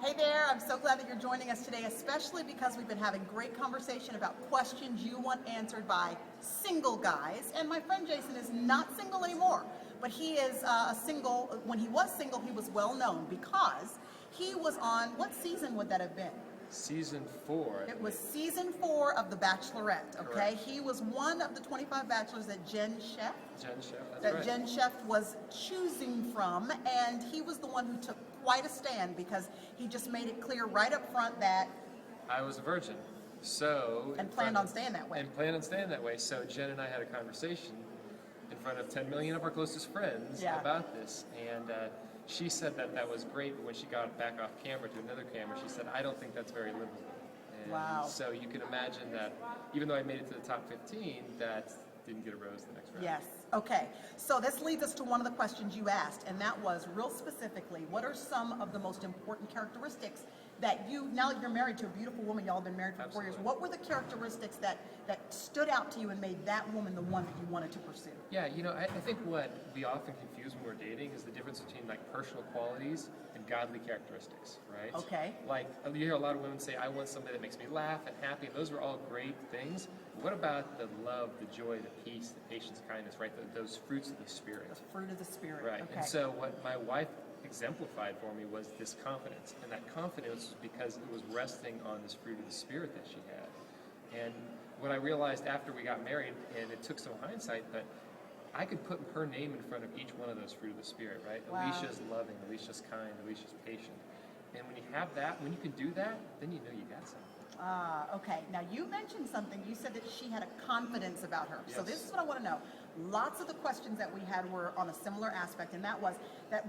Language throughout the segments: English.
Hey there, I'm so glad that you're joining us today, especially because we've been having great conversation about questions you want answered by single guys. And my friend Jason is not single anymore, but he is when he was single, he was well known because he was on, what season would that have been? Season 4. It was season 4 of The Bachelorette, okay? Correct. He was one of the 25 bachelors that Jen Chef That's right. Jen Chef was choosing from, and he was the one who took quite a stand because he just made it clear right up front that I was a virgin. So and planned on staying that way. And planned on staying that way. So Jen and I had a conversation in front of 10 million of our closest friends about this, and she said that that was great, but when she got back off camera to another camera, she said, I don't think that's very livable. And Wow. so you can imagine that even though I made it to the top 15, that didn't get a rose the next round. Yes. Okay. So this leads us to one of the questions you asked, and that was real specifically, what are some of the most important characteristics that you, now that you're married to a beautiful woman, y'all have been married for 4 years, Absolutely. what were the characteristics that stood out to you and made that woman the one that you wanted to pursue? Yeah, you know, I think what we often confuse when we're dating is the difference between like personal qualities and godly characteristics, right? Okay. Like you hear a lot of women say, I want somebody that makes me laugh and happy, and those are all great things. But what about the love, the joy, the peace, the patience, kindness, right? Those fruits of the Spirit. The fruit of the Spirit. Right. Okay. And so what my wife exemplified for me was this confidence. And that confidence was because it was resting on this fruit of the Spirit that she had. And what I realized after we got married, and it took some hindsight, but I could put her name in front of each one of those fruit of the Spirit, right? Wow. Alicia's loving, Alicia's kind, Alicia's patient. And when you have that, when you can do that, then you know you got something. Okay. Now you mentioned something. You said that she had a confidence about her. So Yes. this is what I want to know. Lots of the questions that we had were on a similar aspect, and that was that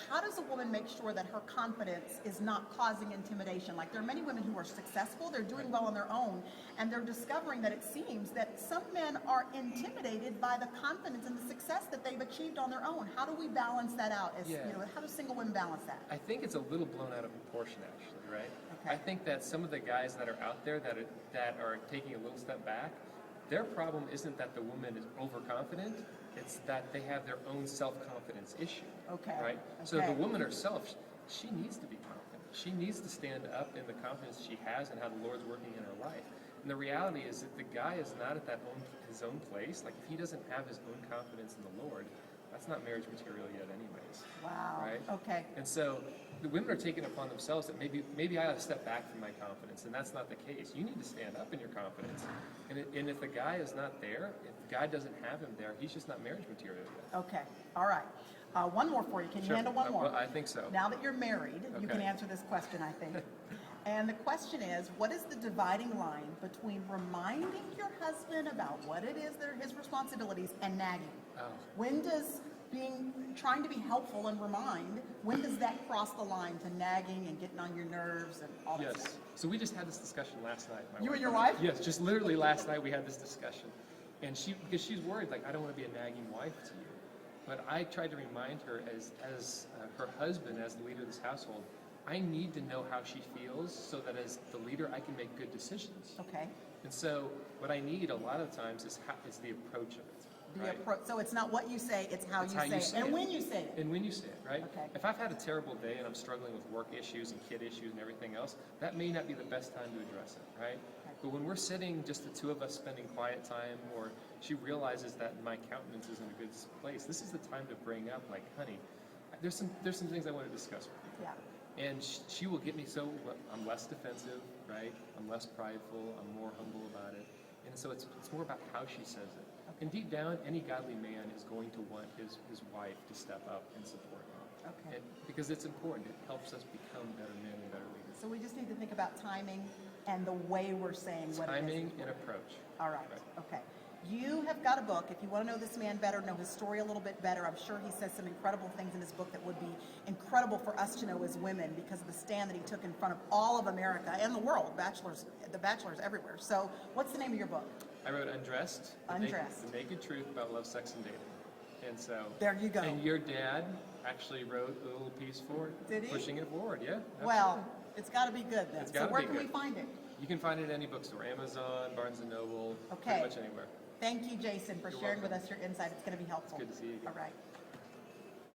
how does a woman make sure that her confidence is not causing intimidation? Like there are many women who are successful, they're doing well on their own, and they're discovering that it seems that some men are intimidated by the confidence and the success that they've achieved on their own. How do we balance that out? How do single women balance that? I think it's a little blown out of proportion, actually, right? Okay. I think that some of the guys that are out there that are taking a little step back, their problem isn't that the woman is overconfident, it's that they have their own self-confidence issue. Okay. Right? So Okay. the woman herself, she needs to be confident. She needs to stand up in the confidence she has and how the Lord's working in her life. And the reality is that the guy is not at his own place. Like if he doesn't have his own confidence in the Lord, that's not marriage material yet anyways. Wow. Right? Okay. And so the women are taking it upon themselves that maybe I ought to step back from my confidence, and that's not the case. You need to stand up in your confidence. And if the guy is not there, if God doesn't have him there, he's just not marriage material yet. Okay. All right. One more for you. Can you handle one more? Well, I think so. Now that you're married, you can Okay. answer this question, I think. And the question is, what is the dividing line between reminding your husband about what it is that are his responsibilities and nagging? Oh. When does trying to be helpful and remind, when does that cross the line to nagging and getting on your nerves and all that Yes. stuff? So we just had this discussion last night. You and your wife? Yes, just literally last night we had this discussion. And because she's worried, like, I don't want to be a nagging wife to you. But I tried to remind her as her husband, as the leader of this household, I need to know how she feels so that as the leader I can make good decisions. Okay. And so what I need a lot of times is the approach of it. Right? So it's not what you say, it's how It's you how say you it. say And it. when you say it. And when you say it, right? Okay. If I've had a terrible day and I'm struggling with work issues and kid issues and everything else, that may not be the best time to address it, right? But when we're sitting, just the two of us spending quiet time, or she realizes that my countenance is in a good place, this is the time to bring up, like, honey, there's some things I want to discuss with you. Yeah. And she will get me I'm less defensive, right? I'm less prideful, I'm more humble about it. And so it's more about how she says it. And deep down, any godly man is going to want his wife to step up and support him. Okay. Because it's important. It helps us become better men and better leaders. So we just need to think about timing and the way we're saying what it is. Timing and approach. All right. Okay. You have got a book. If you want to know this man better, know his story a little bit better, I'm sure he says some incredible things in his book that would be incredible for us to know as women because of the stand that he took in front of all of America and the world, the bachelors everywhere. So what's the name of your book? I wrote Undressed. Undressed. The Naked Truth About Love, Sex, and Dating. And so there you go. And your dad actually wrote a little piece for it. Did he? Pushing it forward, yeah. Absolutely. Well, it's got to be good then. It's So gotta where be can we good. find it? You can find it at any bookstore, Amazon, Barnes & Noble, Okay. pretty much anywhere. Thank you, Jason, for You're sharing welcome. with us your insight. It's going to be helpful. It's good to see you again. All right.